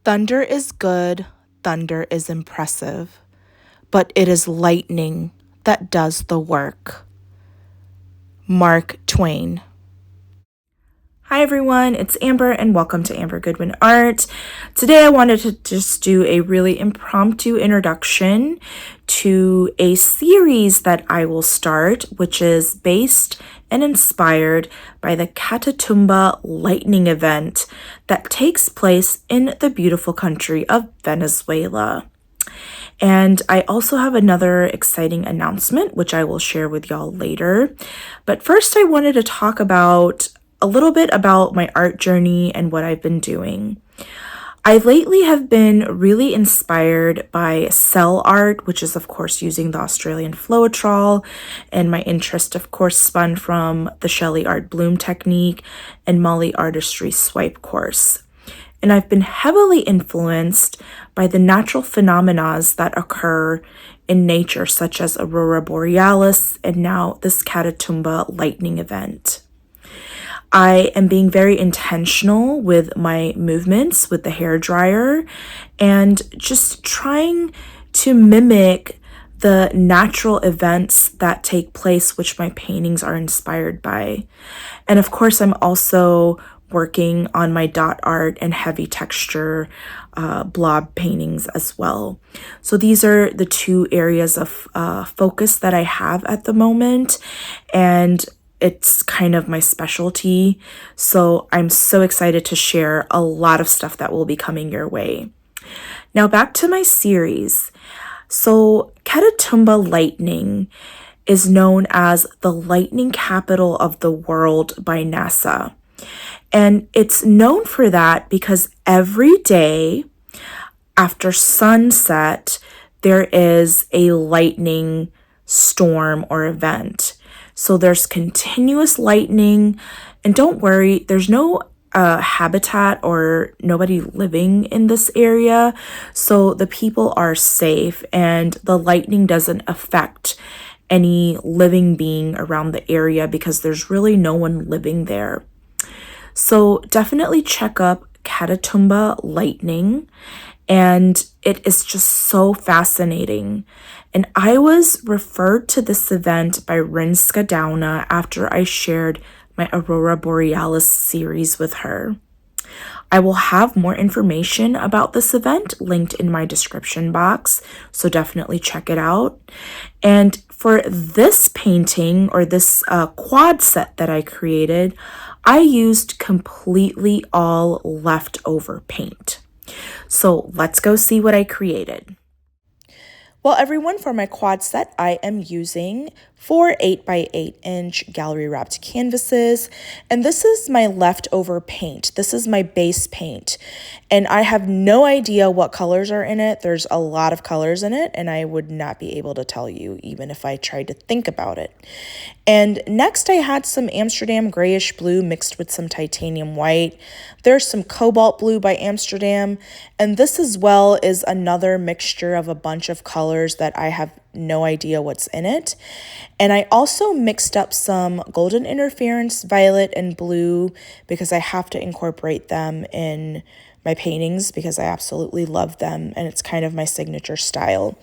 Thunder is good, thunder is impressive, but it is lightning that does the work. Mark Twain. Hi everyone, it's Amber and welcome to Amber Goodwin Art. Today I wanted to just do a really impromptu introduction to a series that I will start, which is based and inspired by the Catatumbo Lightning event that takes place in the beautiful country of Venezuela. And I also have another exciting announcement, which I will share with y'all later. But first I wanted to talk about a little bit about my art journey and what I've been doing. I lately have been really inspired by cell art, which is of course using the Australian Floetrol, and my interest of course spun from the Shelley Art Bloom technique and Molly Artistry swipe course. And I've been heavily influenced by the natural phenomena that occur in nature, such as Aurora Borealis and now this Catatumbo Lightning event. I am being very intentional with my movements with the hairdryer and just trying to mimic the natural events that take place, which my paintings are inspired by. And of course, I'm also working on my dot art and heavy texture blob paintings as well. So these are the two areas of focus that I have at the moment, and it's kind of my specialty. So I'm so excited to share a lot of stuff that will be coming your way. Now back to my series. So Catatumbo Lightning is known as the lightning capital of the world by NASA. And it's known for that because every day after sunset, there is a lightning storm or event. So there's continuous lightning, and don't worry, there's no habitat or nobody living in this area. So the people are safe and the lightning doesn't affect any living being around the area because there's really no one living there. So definitely check up Catatumbo Lightning, and it is just so fascinating. And I was referred to this event by Rinska Dauna after I shared my Aurora Borealis series with her. I will have more information about this event linked in my description box, so definitely check it out. And for this painting or this quad set that I created, I used completely all leftover paint. So let's go see what I created. Well, everyone, for my quad set, I am using 4 8x8-inch gallery wrapped canvases, and this is my leftover paint. This is my base paint, and I have no idea what colors are in it. There's a lot of colors in it, and I would not be able to tell you even if I tried to think about it. And next I had some Amsterdam grayish blue mixed with some titanium white. There's some cobalt blue by Amsterdam, and this as well is another mixture of a bunch of colors that I have no idea what's in it. And I also mixed up some golden interference, violet, and blue because I have to incorporate them in my paintings because I absolutely love them and it's kind of my signature style.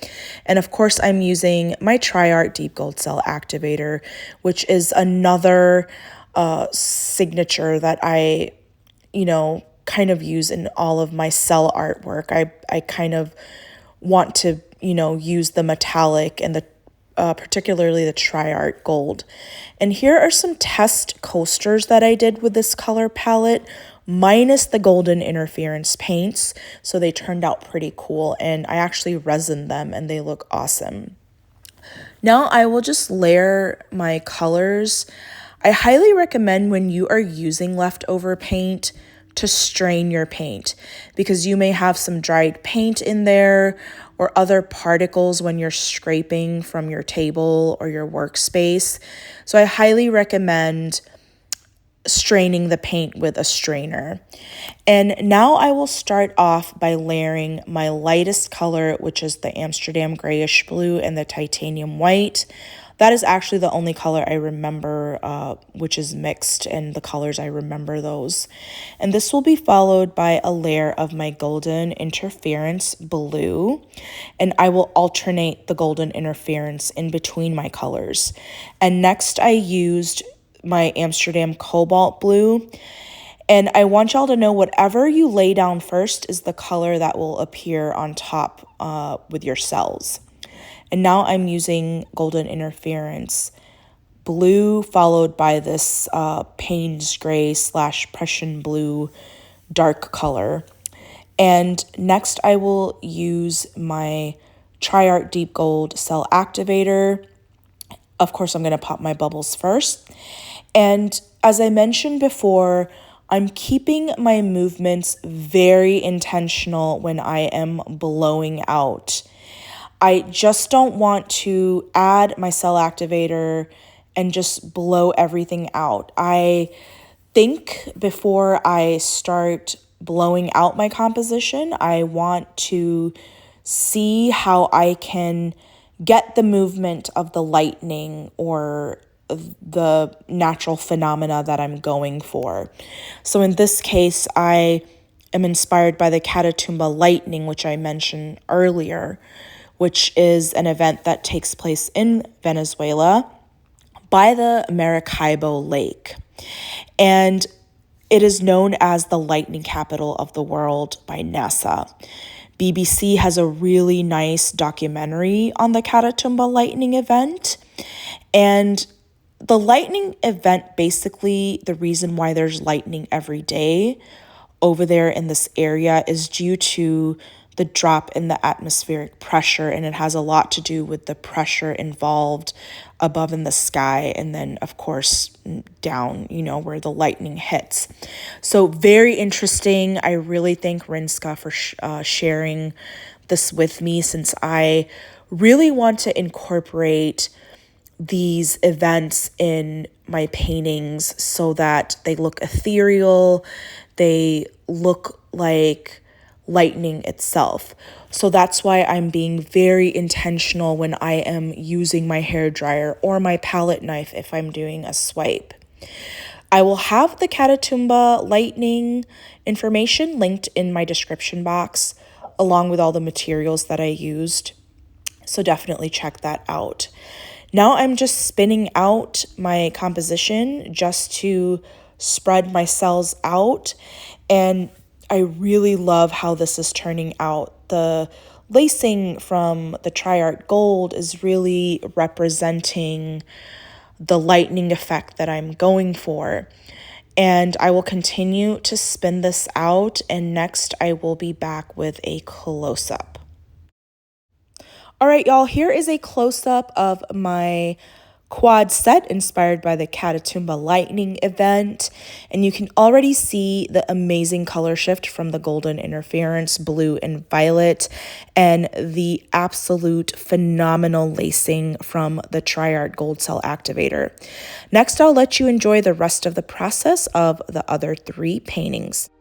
And of course I'm using my TriArt Deep Gold Cell Activator, which is another signature that I, kind of use in all of my cell artwork. I kind of want to, use the metallic and the particularly the TriArt Gold. And here are some test coasters that I did with this color palette, minus the golden interference paints. So they turned out pretty cool, and I actually resined them and they look awesome. Now I will just layer my colors. I highly recommend when you are using leftover paint to strain your paint because you may have some dried paint in there or other particles when you're scraping from your table or your workspace. So I highly recommend straining the paint with a strainer. And now I will start off by layering my lightest color, which is the Amsterdam grayish blue and the titanium white. That is actually the only color I remember, which is mixed, and the colors I remember those. And this will be followed by a layer of my golden interference blue, and I will alternate the golden interference in between my colors. And next I used my Amsterdam cobalt blue. And I want y'all to know whatever you lay down first is the color that will appear on top with your cells. And now I'm using golden interference blue, followed by this Payne's gray / Prussian blue dark color. And next I will use my TriArt Deep Gold Cell Activator. Of course, I'm going to pop my bubbles first. And as I mentioned before, I'm keeping my movements very intentional when I am blowing out. I just don't want to add my cell activator and just blow everything out. I think before I start blowing out my composition, I want to see how I can get the movement of the lightning or the natural phenomena that I'm going for. So in this case, I am inspired by the Catatumbo Lightning, which I mentioned earlier, which is an event that takes place in Venezuela by the Maracaibo Lake. And it is known as the lightning capital of the world by NASA. BBC has a really nice documentary on the Catatumbo Lightning event. And the lightning event, basically the reason why there's lightning every day over there in this area is due to the drop in the atmospheric pressure, and it has a lot to do with the pressure involved above in the sky and then of course down, where the lightning hits. So very interesting. I really thank Rinska for sharing this with me, since I really want to incorporate these events in my paintings so that they look ethereal, they look like lightning itself. So that's why I'm being very intentional when I am using my hairdryer or my palette knife if I'm doing a swipe. I will have the Catatumbo Lightning information linked in my description box, along with all the materials that I used. So definitely check that out. Now I'm just spinning out my composition just to spread my cells out, and I really love how this is turning out. The lacing from the TriArt Gold is really representing the lightning effect that I'm going for. And I will continue to spin this out, and next I will be back with a close-up. All right, y'all, here is a close-up of my quad set inspired by the Catatumbo Lightning event, and you can already see the amazing color shift from the golden interference blue and violet and the absolute phenomenal lacing from the TriArt Gold Cell Activator. Next, I'll let you enjoy the rest of the process of the other 3 paintings.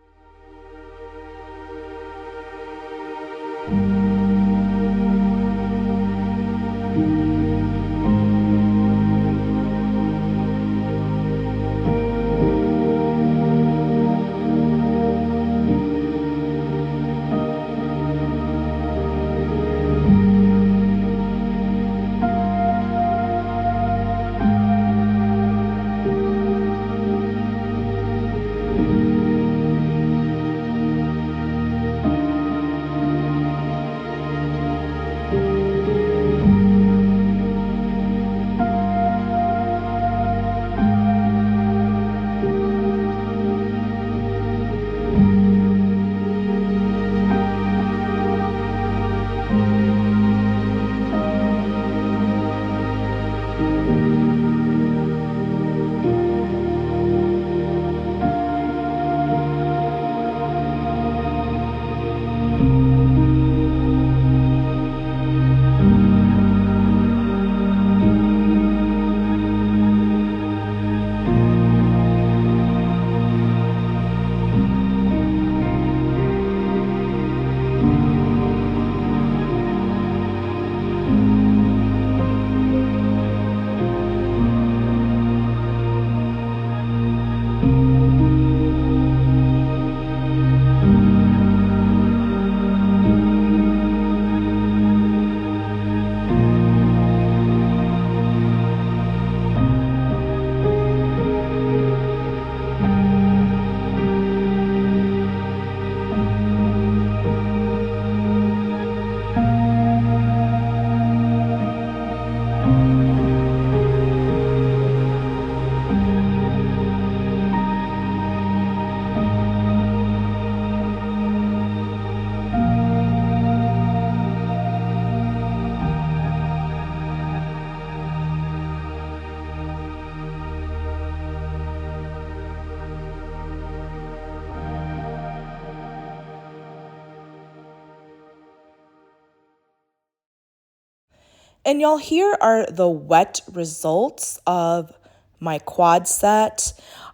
And y'all, here are the wet results of my quad set.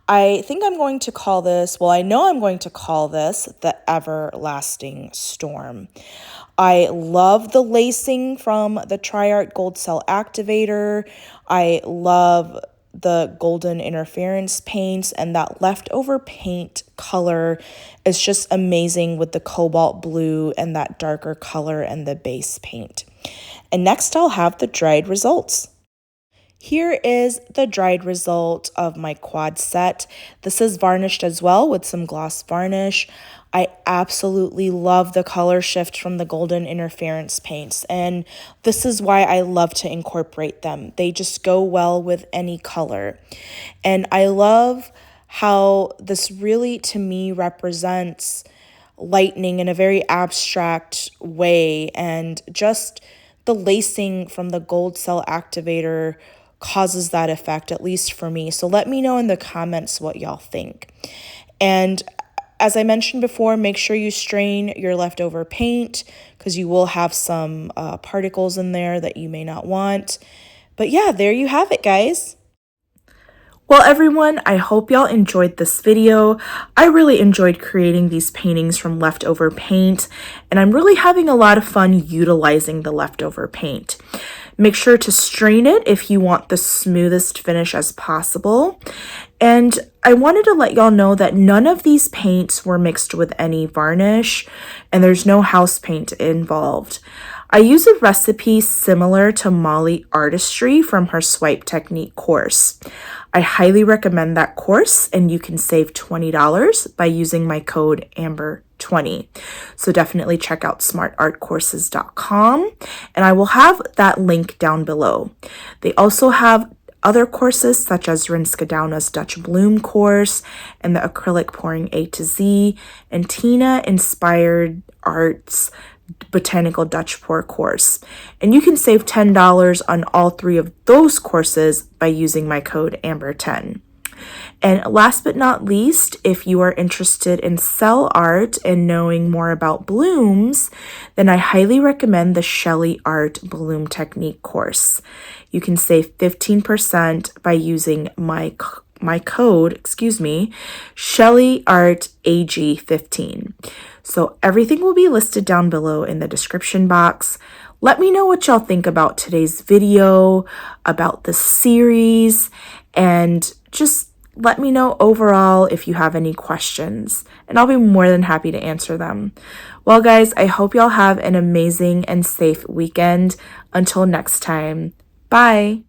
I think I'm going to call this, well, I know I'm going to call this the Everlasting Storm. I love the lacing from the Tri-Art Gold Cell Activator. I love the golden interference paints, and that leftover paint color is just amazing with the cobalt blue and that darker color and the base paint. And next I'll have the dried results. Here is the dried result of my quad set. This is varnished as well with some gloss varnish. I absolutely love the color shift from the golden interference paints, and this is why I love to incorporate them. They just go well with any color. And I love how this really, to me, represents lightning in a very abstract way, and just the lacing from the gold cell activator causes that effect, at least for me. So let me know in the comments what y'all think. And as I mentioned before, make sure you strain your leftover paint because you will have some particles in there that you may not want. But yeah, there you have it, guys. Well, everyone, I hope y'all enjoyed this video. I really enjoyed creating these paintings from leftover paint, and I'm really having a lot of fun utilizing the leftover paint. Make sure to strain it if you want the smoothest finish as possible. And I wanted to let y'all know that none of these paints were mixed with any varnish, and there's no house paint involved. I use a recipe similar to Molly Artistry from her Swipe Technique course. I highly recommend that course, and you can save $20 by using my code AMBER20. So definitely check out smartartcourses.com, and I will have that link down below. They also have other courses such as Rinska Dauna's Dutch Bloom course and the Acrylic Pouring A to Z and Tina Inspired Arts Botanical Dutch Pour course. And you can save $10 on all three of those courses by using my code AMBER10. And last but not least, if you are interested in cell art and knowing more about blooms, then I highly recommend the Shelly Art Bloom Technique course. You can save 15% by using my code, Shelly Art AG15. So everything will be listed down below in the description box. Let me know what y'all think about today's video, about the series, and just let me know overall if you have any questions, and I'll be more than happy to answer them. Well, guys, I hope y'all have an amazing and safe weekend. Until next time, bye.